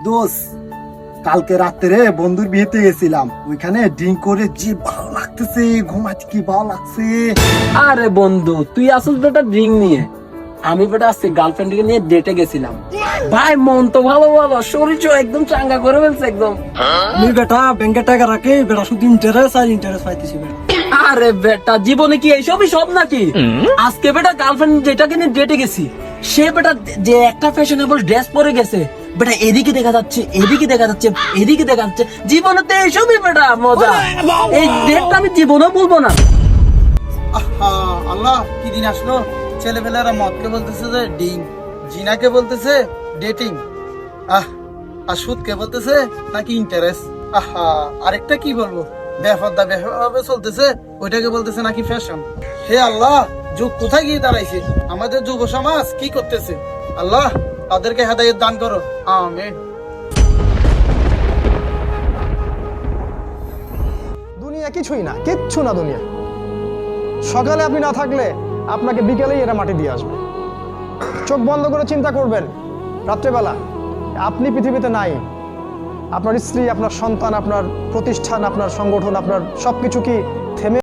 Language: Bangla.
দোস্ত, কালকে রাত্রে বন্ধুর বিয়েতে গেছিলাম, ওইখানে ড্রিঙ্ক করে যে ভালো লাগতেছে, ঘুমাতে কি ভালো লাগছে। আরে বন্ধু, তুই আসল বেটা ড্রিঙ্ক নিয়ে, আমি বেটা আজকে গার্লফ্রেন্ডকে নিয়ে ডেটে গেছিলাম। ভাই মন তো ভালো ভালো, শরীর একদম চাঙ্গা করে ফেলছে একদম। আমি বেটা ব্যাংকের টাকা রাখে বেটা শুধু ইন্টারেস্ট আর ইন্টারেস্ট পাইতেছি বেটা। আরে বেটা, জীবনে কি এইসবই সব নাকি? আজকে বেটা গার্লফ্রেন্ড যেটাকে নিয়ে ডেটে গেছি, সে বেটা যে একটা ফ্যাশনেবল ড্রেস পরে গেছে, বেটা এদিকে দেখা যাচ্ছে, এদিকে দেখা যাচ্ছে, এদিকে দেখা যাচ্ছে। জীবনে তো এইসবই বেটা মজা। এই ডেটটা আমি জীবনেও ভুলবো না। আল্লাহ, কি দিন আসলো! ছেলেপেলেরা মদকে বলতেছে যে ডিং, জিনাকে বলতেছে ডেটিং, আর সুদকে বলতেছে নাকি ইন্টারেস্ট। আরেকটা কি বলবো, বেফর্দা বেভাবে চলতেছে, ওইটাকে বলতেছে নাকি ফ্যাশন। হে আল্লাহ, যুগ কোথায় গিয়ে দাঁড়াইছে! আমাদের যুব সমাজ কি করতেছে! আল্লাহ, তাদেরকে হেদায়েত দান করো, আমিন। দুনিয়া কিছুই না, কিচ্ছু না দুনিয়া। সকালে আপনি না থাকলে আপনাকে বিকেলেই এরা মাটি দিয়ে আসবে। চোখ বন্ধ করে চিন্তা করবেন, রাত্রেবেলা আপনি পৃথিবীতে নাই, আপনার স্ত্রী, আপনার সন্তান, আপনার প্রতিষ্ঠান, আপনার সংগঠন, আপনার সবকিছু কি